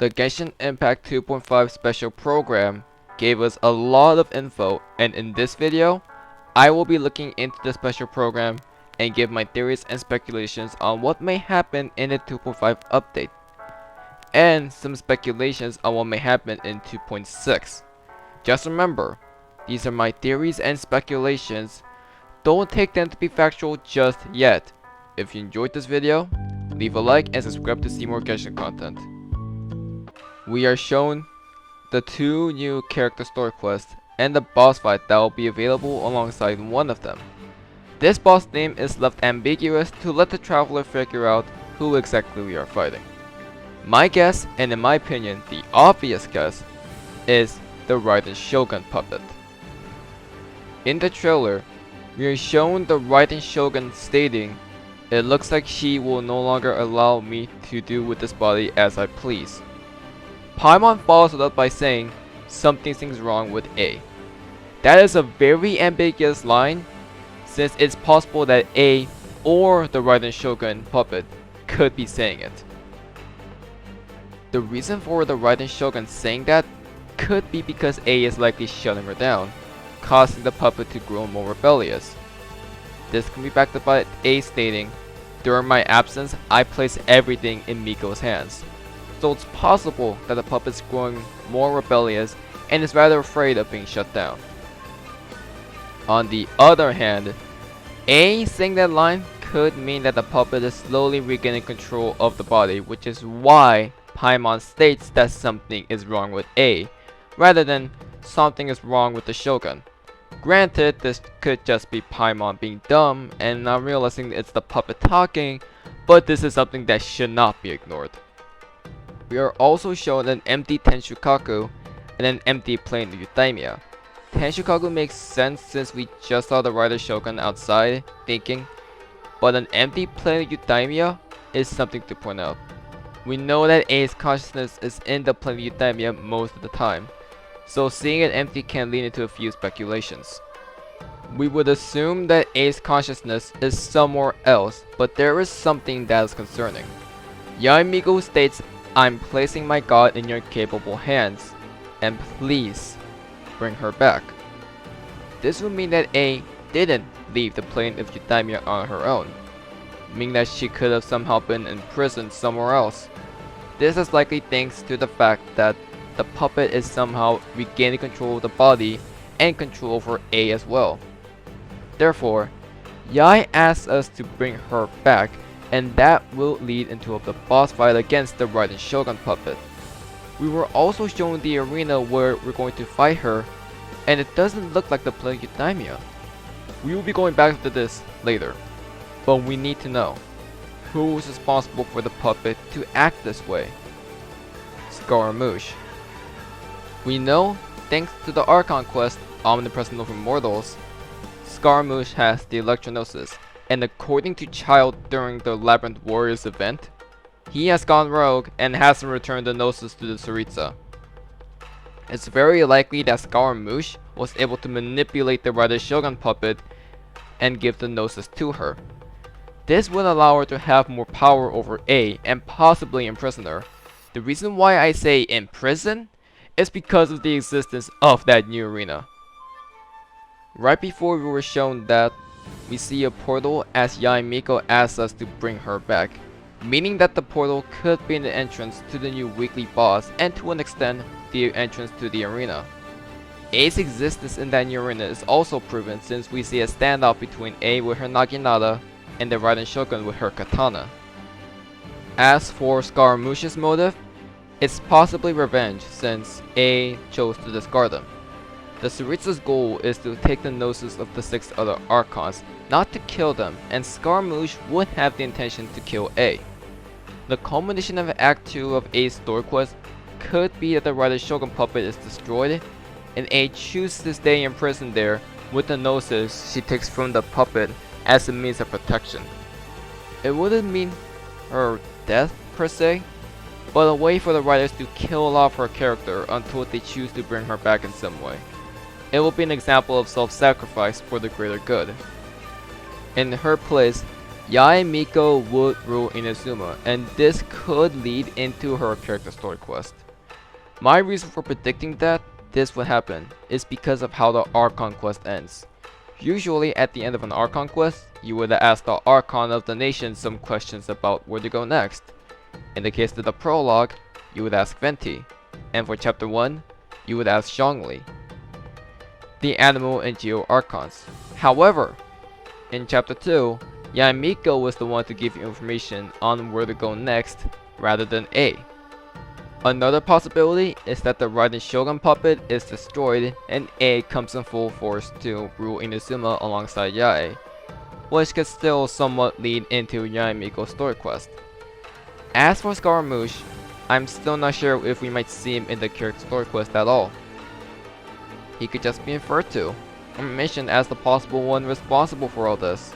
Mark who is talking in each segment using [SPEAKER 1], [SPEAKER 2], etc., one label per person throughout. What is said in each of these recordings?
[SPEAKER 1] The Genshin Impact 2.5 special program gave us a lot of info, and in this video, I will be looking into the special program and give my theories and speculations on what may happen in the 2.5 update, and some speculations on what may happen in 2.6. Just remember, these are my theories and speculations. Don't take them to be factual just yet. If you enjoyed this video, leave a like and subscribe to see more Genshin content. We are shown the 2 new character story quests and the boss fight that will be available alongside one of them. This boss name is left ambiguous to let the traveler figure out who exactly we are fighting. My guess, and in my opinion the obvious guess, is the Raiden Shogun puppet. In the trailer, we are shown the Raiden Shogun stating, "It looks like she will no longer allow me to do with this body as I please." Paimon follows it up by saying, "Something seems wrong with A." That is a very ambiguous line, since it's possible that A or the Raiden Shogun puppet could be saying it. The reason for the Raiden Shogun saying that could be because A is likely shutting her down, causing the puppet to grow more rebellious. This can be backed up by A stating, "During my absence, I place everything in Miko's hands." So it's possible that the puppet's growing more rebellious and is rather afraid of being shut down. On the other hand, A saying that line could mean that the puppet is slowly regaining control of the body, which is why Paimon states that something is wrong with A, rather than something is wrong with the Shogun. Granted, this could just be Paimon being dumb and not realizing it's the puppet talking, but this is something that should not be ignored. We are also shown an empty Tenshukaku and an empty plain of Enkanomiya. Tenshukaku makes sense since we just saw the Raiden Shogun outside thinking, but an empty plain of Enkanomiya is something to point out. We know that A's consciousness is in the plain of Enkanomiya most of the time, so seeing it empty can lead into a few speculations. We would assume that A's consciousness is somewhere else, but there is something that is concerning. Yamiko states, "I'm placing my god in your capable hands, and please bring her back." This would mean that A didn't leave the plane of Enkanomiya on her own, meaning that she could have somehow been imprisoned somewhere else. This is likely thanks to the fact that the puppet is somehow regaining control of the body and control over A as well. Therefore, Yai asks us to bring her back, and that will lead into the boss fight against the Raiden Shogun puppet. We were also shown the arena where we're going to fight her, and it doesn't look like the play of Enkanomiya. We will be going back to this later, but we need to know who is responsible for the puppet to act this way. Scaramouche. We know, thanks to the Archon quest Omnipresent Over Mortals, Scaramouche has the Electronosis, and according to Child during the Labyrinth Warriors event, he has gone rogue and hasn't returned the Gnosis to the Tsaritsa. It's very likely that Scaramouche was able to manipulate the Raiden Shogun puppet and give the Gnosis to her. This would allow her to have more power over A and possibly imprison her. The reason why I say imprison is because of the existence of that new arena. Right before we were shown that, we see a portal as Yamiko asks us to bring her back, meaning that the portal could be the entrance to the new weekly boss and to an extent the entrance to the arena. A's existence in that new arena is also proven since we see a standoff between A with her Naginata and the Raiden Shogun with her katana. As for Scaramouche's motive, it's possibly revenge since A chose to discard them. The Tsaritsa's goal is to take the Gnosis of the 6 other Archons, not to kill them, and Scaramouche would have the intention to kill A. The culmination of Act 2 of A's story quest could be that the Raiden Shogun puppet is destroyed, and A chooses to stay in prison there with the Gnosis she takes from the puppet as a means of protection. It wouldn't mean her death per se, but a way for the writers to kill off her character until they choose to bring her back in some way. It will be an example of self-sacrifice for the greater good. In her place, Yae Miko would rule Inazuma, and this could lead into her character story quest. My reason for predicting that this would happen is because of how the Archon quest ends. Usually at the end of an Archon quest, you would ask the Archon of the nation some questions about where to go next. In the case of the prologue, you would ask Venti, and for chapter 1, you would ask Zhongli, the animal and geo Archons. However, in chapter 2, Yamiko was the one to give you information on where to go next rather than A. Another possibility is that the Raiden Shogun puppet is destroyed and A comes in full force to rule Inazuma alongside Yae, which could still somewhat lead into Yamiko's story quest. As for Scaramouche, I'm still not sure if we might see him in the character story quest at all. He could just be inferred to, or mentioned as the possible one responsible for all this.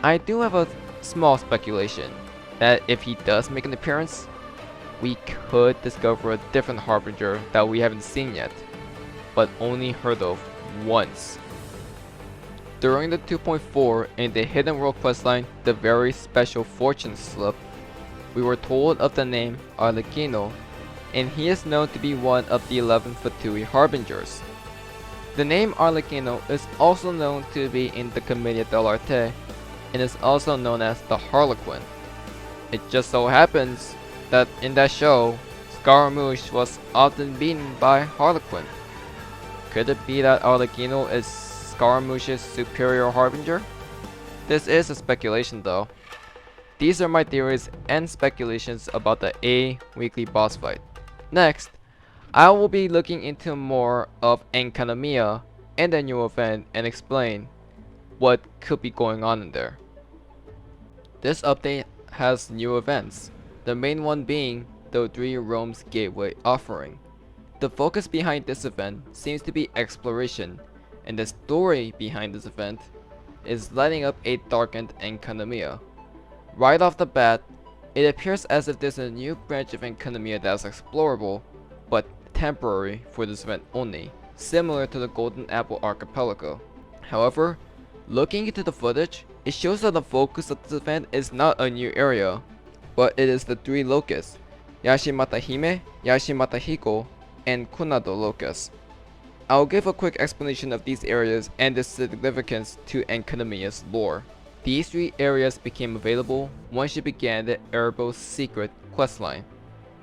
[SPEAKER 1] I do have a small speculation that if he does make an appearance, we could discover a different Harbinger that we haven't seen yet, but only heard of once. During the 2.4 in the Hidden World questline, the very special Fortune Slip, we were told of the name Arlecchino, and he is known to be one of the 11 Fatui Harbingers. The name Arlecchino is also known to be in the Commedia dell'arte, and is also known as the Harlequin. It just so happens that in that show, Scaramouche was often beaten by Harlequin. Could it be that Arlecchino is Scaramouche's superior harbinger? This is a speculation though. These are my theories and speculations about the A weekly boss fight. Next, I will be looking into more of Enkanomiya and the new event and explain what could be going on in there. This update has new events, the main one being the 3 Realms Gateway offering. The focus behind this event seems to be exploration, and the story behind this event is lighting up a darkened Enkanomiya. Right off the bat, it appears as if there's a new branch of Enkanomiya that is explorable, but temporary for this event only, similar to the Golden Apple Archipelago. However, looking into the footage, it shows that the focus of this event is not a new area, but it is the 3 locusts, Yashimata Hime, Yashimata Hiko, and Kunado Locust. I'll give a quick explanation of these areas and their significance to Enkanomiya's lore. These 3 areas became available once you began the Erebos Secret questline.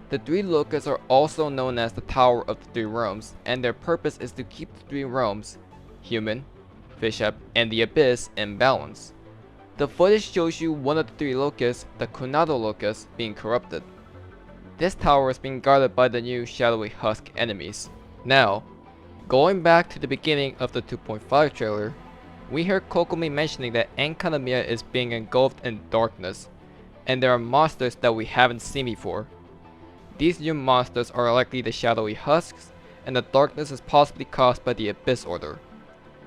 [SPEAKER 1] The 3 locusts are also known as the Tower of the 3 Realms, and their purpose is to keep the 3 realms, human, Bishop, and the Abyss, in balance. The footage shows you one of the 3 locusts, the Kunado Locust, being corrupted. This tower is being guarded by the new Shadowy Husk enemies. Now, going back to the beginning of the 2.5 trailer, we hear Kokomi mentioning that Enkanomiya is being engulfed in darkness, and there are monsters that we haven't seen before. These new monsters are likely the Shadowy Husks, and the darkness is possibly caused by the Abyss Order.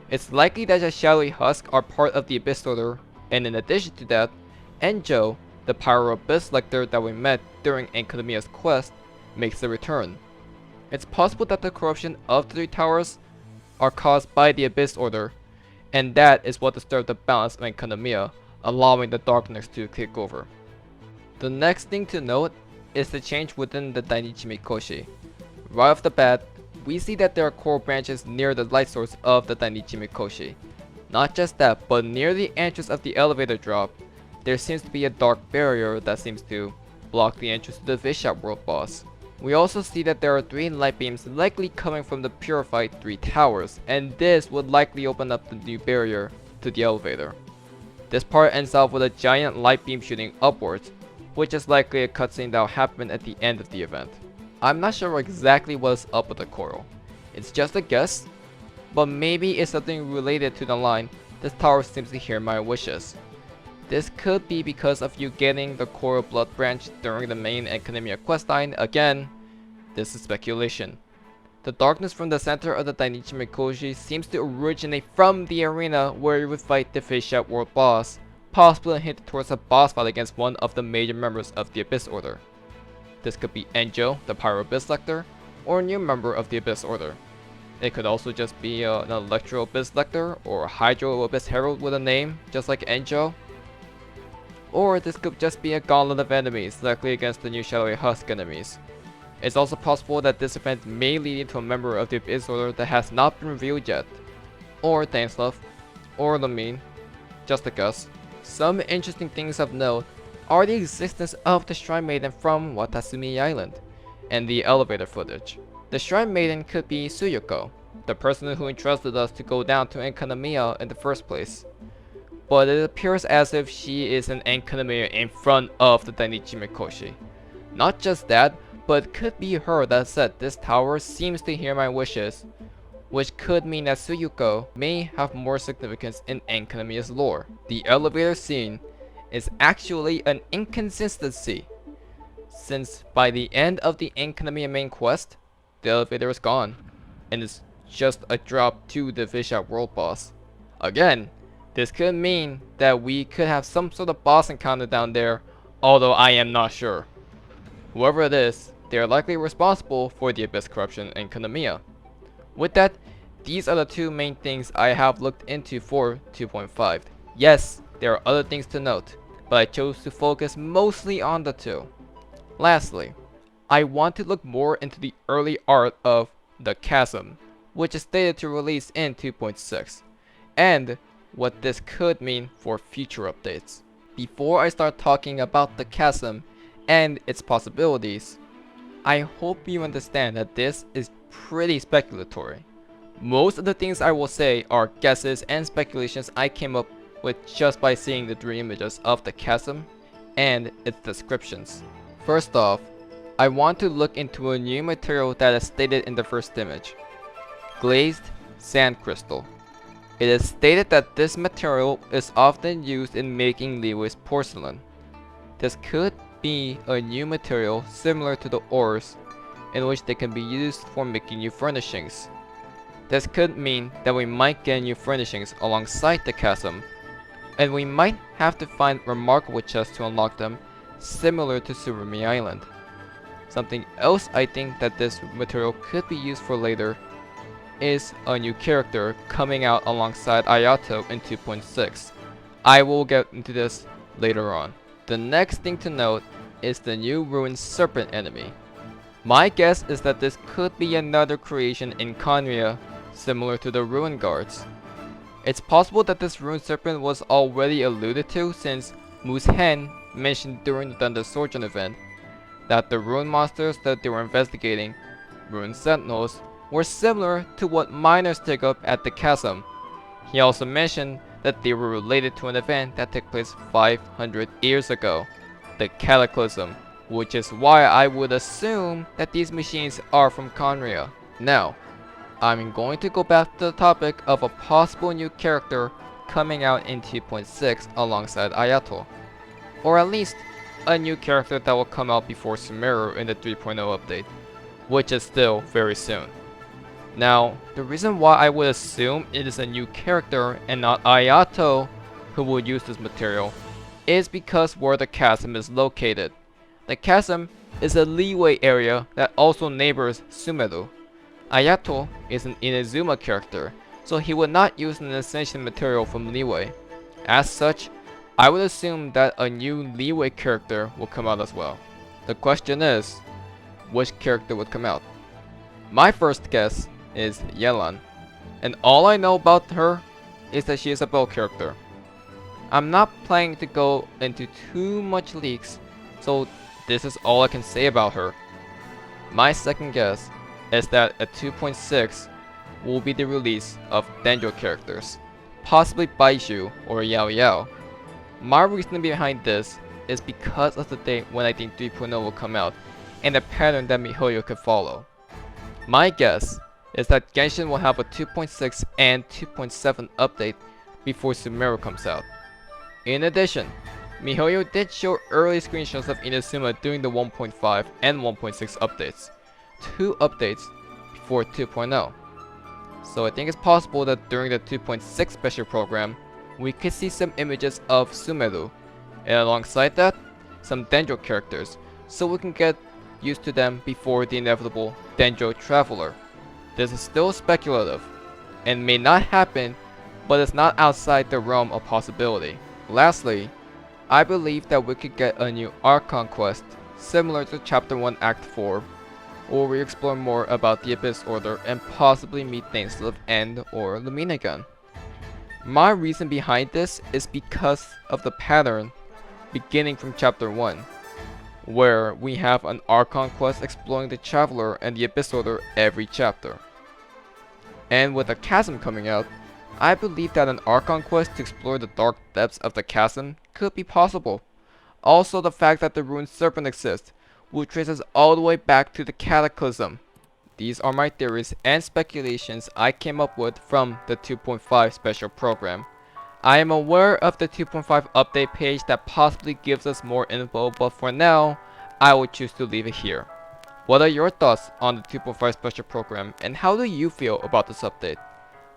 [SPEAKER 1] It's likely that the Shadowy Husks are part of the Abyss Order, and in addition to that, Enjo, the Pyro Abyss Lector that we met during Enkanomiya's quest, makes a return. It's possible that the corruption of the 3 towers are caused by the Abyss Order, and that is what disturbed the balance of Enkanomiya, allowing the darkness to take over. The next thing to note is the change within the Dainichi Mikoshi. Right off the bat, we see that there are core branches near the light source of the Dainichi Mikoshi. Not just that, but near the entrance of the elevator drop, there seems to be a dark barrier that seems to block the entrance to the Vishap World boss. We also see that there are 3 light beams likely coming from the purified 3 towers, and this would likely open up the new barrier to the elevator. This part ends off with a giant light beam shooting upwards, which is likely a cutscene that will happen at the end of the event. I'm not sure exactly what is up with the coral. It's just a guess, but maybe it's something related to the line, "This tower seems to hear my wishes." This could be because of you getting the Coral Blood branch during the main Enkanomiya questline. Again, this is speculation. The darkness from the center of the Dainichi Mikoshi seems to originate from the arena where you would fight the Vishap World boss, possibly hinted towards a boss fight against one of the major members of the Abyss Order. This could be Enjo, the Pyro Abyss Lector, or a new member of the Abyss Order. It could also just be an Electro Abyss Lector or a Hydro Abyss Herald with a name, just like Enjo. or this could just be a gauntlet of enemies directly against the new Shadowy Husk enemies. It's also possible that this event may lead into a member of the Abyss Order that has not been revealed yet, or Thaneslov, or Lamine, just a guess. Some interesting things of note are the existence of the Shrine Maiden from Watasumi Island, and the elevator footage. The Shrine Maiden could be Tsuyuko, the person who entrusted us to go down to Enkanomiya in the first place. But it appears as if she is an Enkanomiya in front of the Dainichi Mikoshi. Not just that, but it could be her that said this tower seems to hear my wishes, which could mean that Tsuyuko may have more significance in Enkanomiya's lore. The elevator scene is actually an inconsistency, since by the end of the Enkanomiya main quest, the elevator is gone, and it's just a drop to the Vishat world boss. Again, this could mean that we could have some sort of boss encounter down there, although I am not sure. Whoever it is, they are likely responsible for the Abyss corruption in Enkanomiya. With that, these are the two main things I have looked into for 2.5. Yes, there are other things to note, but I chose to focus mostly on the two. Lastly, I want to look more into the early art of The Chasm, which is stated to release in 2.6, and what this could mean for future updates. Before I start talking about The Chasm and its possibilities, I hope you understand that this is pretty speculatory. Most of the things I will say are guesses and speculations I came up with just by seeing the 3 images of the chasm and its descriptions. First off, I want to look into a new material that is stated in the first image. Glazed sand crystal. It is stated that this material is often used in making Liyue's porcelain. This could be a new material similar to the ores, in which they can be used for making new furnishings. This could mean that we might get new furnishings alongside the chasm, and we might have to find remarkable chests to unlock them, similar to Surumi Island. Something else I think that this material could be used for later is a new character coming out alongside Ayato in 2.6. I will get into this later on. The next thing to note is the new Ruined Serpent enemy. My guess is that this could be another creation in Enkanomiya, similar to the Ruin Guards. It's possible that this Ruined Serpent was already alluded to, since Moose Hen mentioned during the Thunder Swordsman event that the Ruin monsters that they were investigating, Ruin Sentinels, were similar to what miners dig up at the chasm. He also mentioned that they were related to an event that took place 500 years ago, the Cataclysm, which is why I would assume that these machines are from Enkanomiya. Now, I'm going to go back to the topic of a possible new character coming out in 2.6 alongside Ayato, or at least a new character that will come out before Sumeru in the 3.0 update, which is still very soon. Now, the reason why I would assume it is a new character and not Ayato who will use this material is because where the chasm is located. The chasm is a Liyue area that also neighbors Sumeru. Ayato is an Inazuma character, so he would not use an ascension material from Liyue. As such, I would assume that a new Liyue character will come out as well. The question is, which character would come out? My first guess is Yelan, and all I know about her is that she is a Bell character. I'm not planning to go into too much leaks, so this is all I can say about her. My second guess is that a 2.6 will be the release of Dendro characters, possibly Baiju or Yao Yao. My reasoning behind this is because of the date when I think 3.0 will come out, and the pattern that MiHoYo could follow. My guess is that Genshin will have a 2.6 and 2.7 update before Sumeru comes out. In addition, MiHoYo did show early screenshots of Inazuma during the 1.5 and 1.6 updates, 2 updates before 2.0. So I think it's possible that during the 2.6 special program, we could see some images of Sumeru, and alongside that, some Dendro characters, so we can get used to them before the inevitable Dendro Traveler. This is still speculative, and may not happen, but it's not outside the realm of possibility. Lastly, I believe that we could get a new Archon quest, similar to Chapter 1 Act 4, where we explore more about the Abyss Order and possibly meet Thainslave and or Lumina again. My reason behind this is because of the pattern beginning from Chapter 1, where we have an Archon quest exploring the Traveler and the Abyss Order every chapter. And with a Chasm coming out, I believe that an Archon quest to explore the dark depths of the chasm could be possible. Also, the fact that the Ruined Serpent exists will trace us all the way back to the Cataclysm. These are my theories and speculations I came up with from the 2.5 special program. I am aware of the 2.5 update page that possibly gives us more info, but for now, I will choose to leave it here. What are your thoughts on the 2.5 special program, and how do you feel about this update?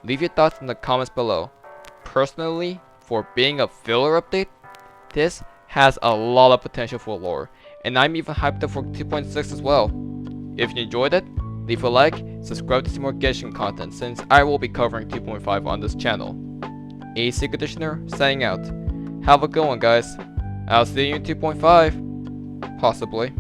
[SPEAKER 1] Leave your thoughts in the comments below. Personally, for being a filler update, this has a lot of potential for lore, and I'm even hyped up for 2.6 as well. If you enjoyed it, leave a like, subscribe to see more Genshin content since I will be covering 2.5 on this channel. A Secret Conditioner signing out. Have a good one, guys. I'll see you in 2.5. Possibly.